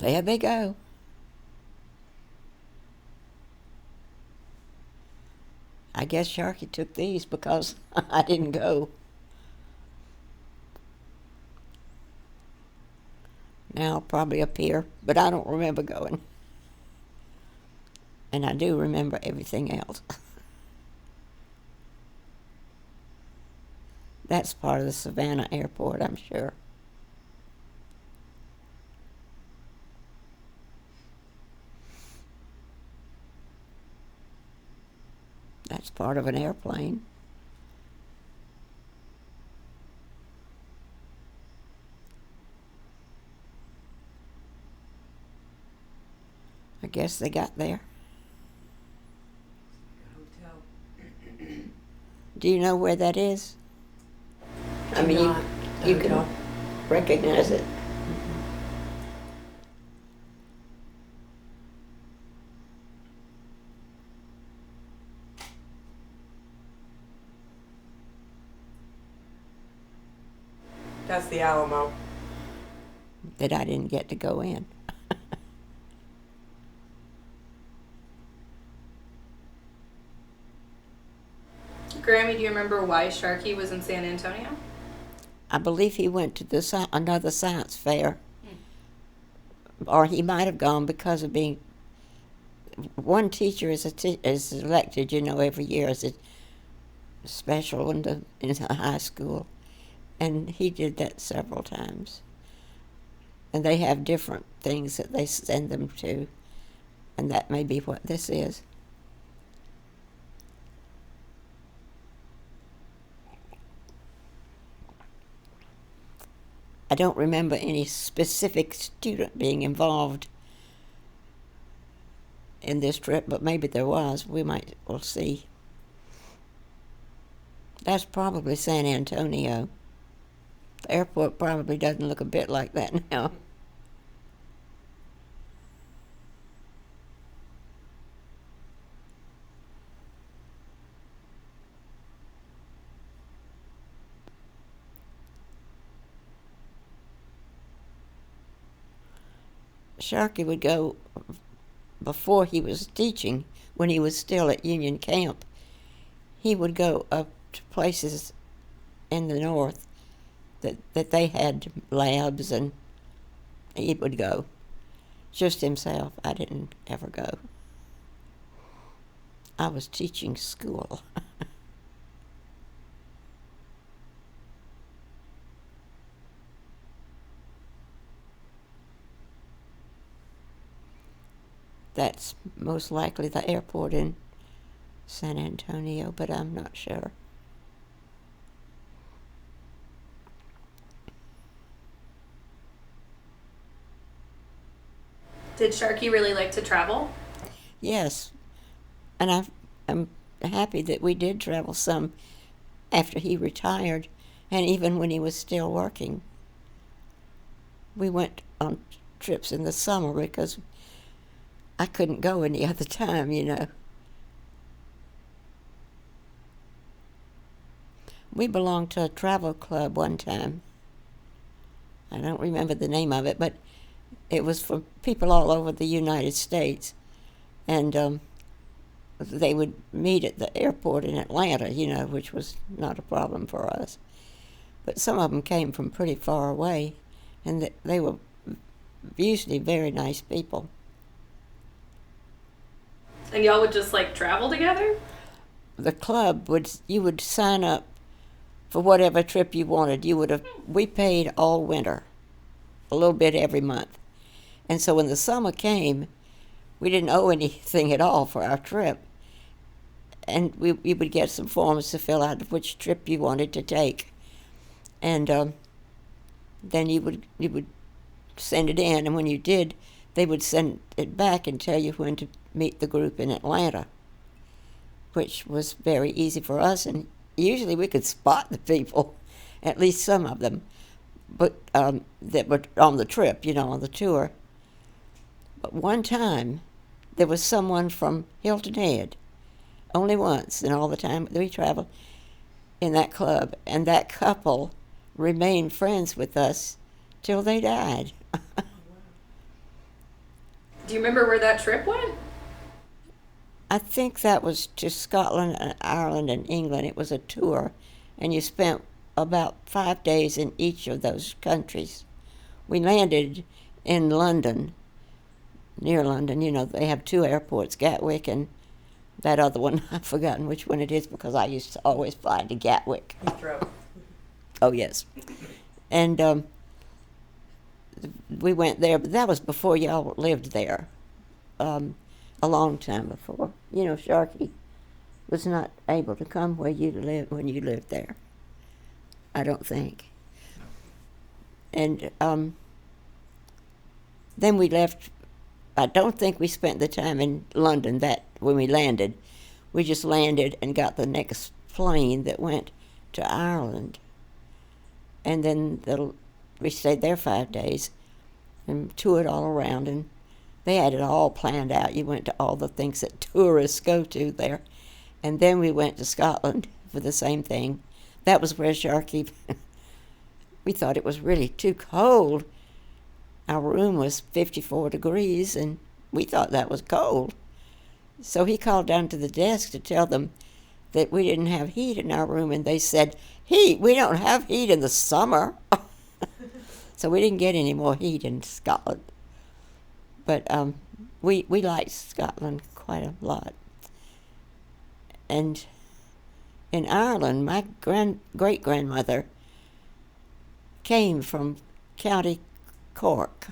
There they go. I guess Sharky took these because I didn't go. Now I'll probably appear, but I don't remember going. And I do remember everything else. That's part of the Savannah airport, I'm sure. That's part of an airplane. I guess they got there. Hotel. Do you know where that is? I Do mean, not. you No, can no. recognize it. That's the Alamo. That I didn't get to go in. Grammy, do you remember why Sharky was in San Antonio? I believe he went to another science fair, or he might have gone because of being. One teacher is elected, every year as a special in the high school, and he did that several times. And they have different things that they send them to, and that may be what this is. I don't remember any specific student being involved in this trip, but maybe there was. We'll see. That's probably San Antonio. The airport probably doesn't look a bit like that now. Sharky would go before he was teaching, when he was still at Union Camp. He would go up to places in the north that they had labs, and he would go. Just himself. I didn't ever go. I was teaching school. That's most likely the airport in San Antonio, but I'm not sure. Did Sharky really like to travel? Yes, and I'm happy that we did travel some after he retired, and even when he was still working. We went on trips in the summer because I couldn't go any other time. We belonged to a travel club one time. I don't remember the name of it, but it was for people all over the United States. And they would meet at the airport in Atlanta, which was not a problem for us. But some of them came from pretty far away, and they were usually very nice people. And y'all would just travel together? The club you would sign up for whatever trip you wanted. We paid all winter, a little bit every month. And so when the summer came, we didn't owe anything at all for our trip. And we would get some forms to fill out of which trip you wanted to take. And then you would send it in, and when you did, they would send it back and tell you when to meet the group in Atlanta, which was very easy for us, and usually we could spot the people, at least some of them, but that were on the trip, on the tour. But one time, there was someone from Hilton Head, only once in all the time that we traveled, in that club, and that couple remained friends with us till they died. Do you remember where that trip went? I think that was to Scotland and Ireland and England. It was a tour, and you spent about 5 days in each of those countries. We landed in London, near London. You know, they have 2 airports, Gatwick and that other one. I've forgotten which one it is because I used to always fly to Gatwick. Heathrow. Oh, yes. And we went there, but that was before y'all lived there. A long time before. You know, Sharky was not able to come where you lived when you lived there. I don't think. And then we left. I don't think we spent the time in London that when we landed. We just landed and got the next plane that went to Ireland. And then we stayed there 5 days and toured all around, and they had it all planned out. You went to all the things that tourists go to there. And then we went to Scotland for the same thing. That was where Sharky, we thought it was really too cold. Our room was 54 degrees, and we thought that was cold. So he called down to the desk to tell them that we didn't have heat in our room, and they said, "Heat? We don't have heat in the summer." So we didn't get any more heat in Scotland. But we liked Scotland quite a lot. And in Ireland, my great-grandmother came from County Cork.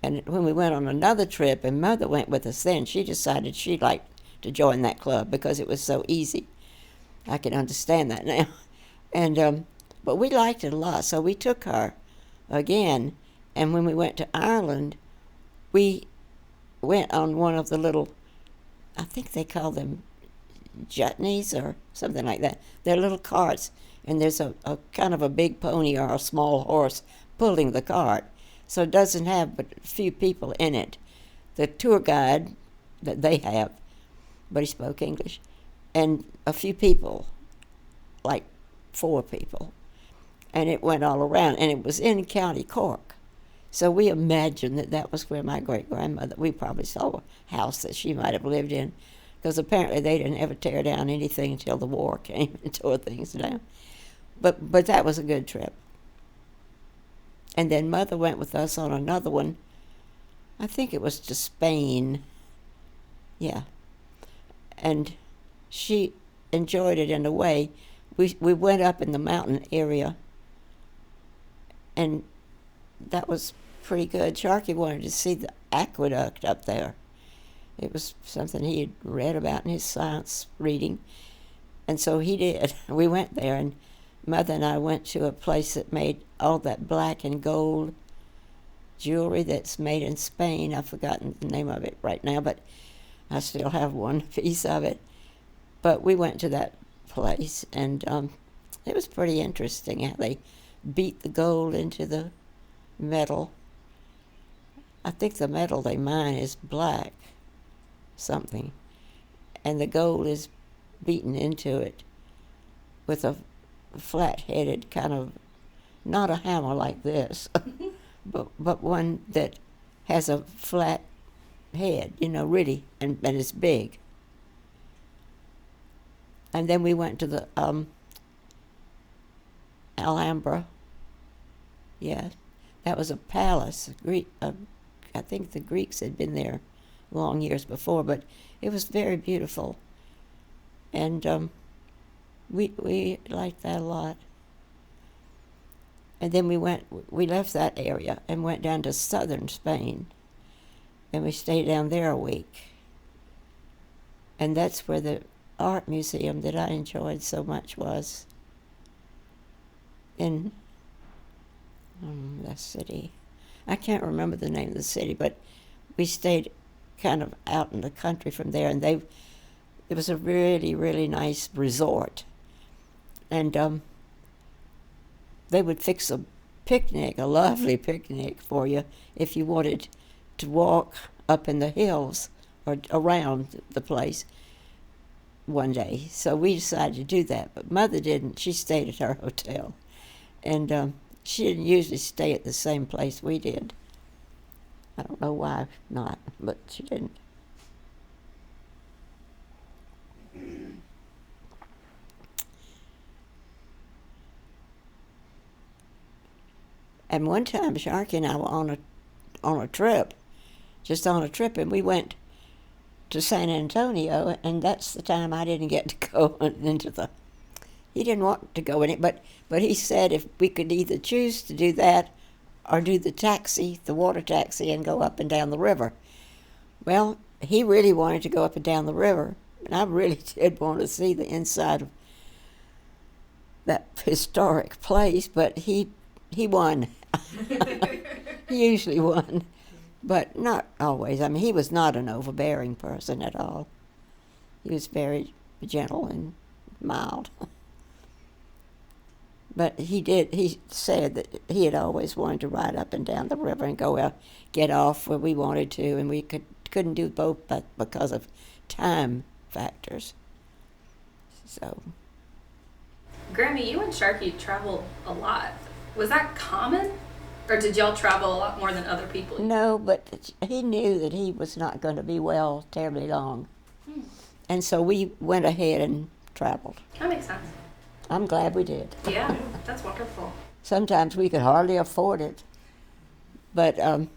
And when we went on another trip, and Mother went with us then, she decided she'd like to join that club because it was so easy. I can understand that now. And but we liked it a lot, so we took her again. And when we went to Ireland, we went on one of the little, I think they call them jutneys or something like that. They're little carts, and there's a kind of a big pony or a small horse pulling the cart. So it doesn't have but a few people in it. The tour guide that they have, but he spoke English, and a few people, like 4 people. And it went all around, and it was in County Cork. So we imagined that that was where my great-grandmother, we probably saw a house that she might have lived in, because apparently they didn't ever tear down anything until the war came and tore things down. But that was a good trip. And then Mother went with us on another one. I think it was to Spain. Yeah. And she enjoyed it in a way. We went up in the mountain area, and that was pretty good. Sharky wanted to see the aqueduct up there. It was something he had read about in his science reading, and so he did. We went there, and Mother and I went to a place that made all that black and gold jewelry that's made in Spain. I've forgotten the name of it right now, but I still have one piece of it. But we went to that place, and it was pretty interesting how they beat the gold into the metal. I think the metal they mine is black something, and the gold is beaten into it with a flat-headed kind of, not a hammer like this, but one that has a flat head, you know, really, and it's big. And then we went to the Alhambra. Yeah, that was a palace. I think the Greeks had been there long years before, but it was very beautiful. And we liked that a lot. And then we left that area and went down to southern Spain, and we stayed down there a week. And that's where the art museum that I enjoyed so much was, in the city. I can't remember the name of the city, but we stayed kind of out in the country from there, and it was a really, really nice resort. And they would fix a picnic, a lovely picnic for you if you wanted to walk up in the hills or around the place one day. So we decided to do that, but Mother didn't. She stayed at our hotel. And she didn't usually stay at the same place we did. I don't know why not, but she didn't. And one time, Sharky and I were on a trip, just on a trip, and we went to San Antonio, and that's the time I didn't get to go into the. He didn't want to go in it, but he said if we could either choose to do that or do the taxi, the water taxi, and go up and down the river. Well, he really wanted to go up and down the river, and I really did want to see the inside of that historic place, but he won. He usually won, but not always. I mean, he was not an overbearing person at all. He was very gentle and mild. But he said that he had always wanted to ride up and down the river and go out, get off where we wanted to, and we couldn't do both because of time factors. So. Grammy, you and Sharky traveled a lot. Was that common? Or did y'all travel a lot more than other people? No, but he knew that he was not going to be well terribly long. And so we went ahead and traveled. That makes sense. I'm glad we did. Yeah, that's wonderful. Sometimes we could hardly afford it. But, of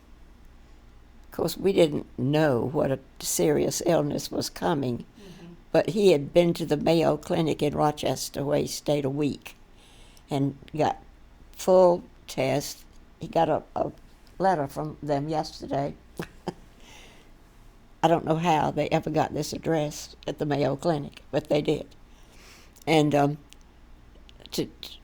course, we didn't know what a serious illness was coming. Mm-hmm. But he had been to the Mayo Clinic in Rochester where he stayed a week and got full tests. He got a letter from them yesterday. I don't know how they ever got this address at the Mayo Clinic, but they did. And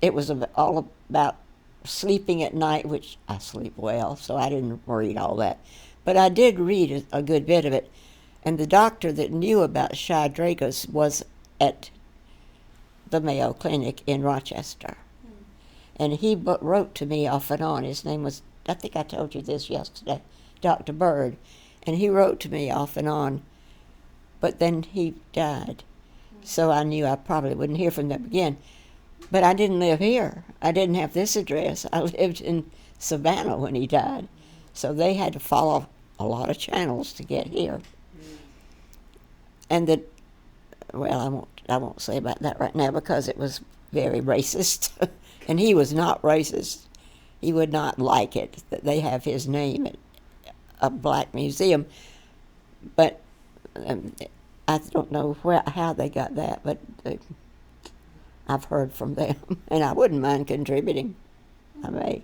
it was all about sleeping at night, which I sleep well, so I didn't read all that. But I did read a good bit of it. And the doctor that knew about Shadragus was at the Mayo Clinic in Rochester. And he wrote to me off and on. His name was, I think I told you this yesterday, Dr. Bird. And he wrote to me off and on, but then he died. So I knew I probably wouldn't hear from them again. But I didn't live here. I didn't have this address. I lived in Savannah when he died. So they had to follow a lot of channels to get here. And well, I won't say about that right now because it was very racist. And he was not racist. He would not like it that they have his name at a black museum. But I don't know how they got that, but I've heard from them. And I wouldn't mind contributing. I may.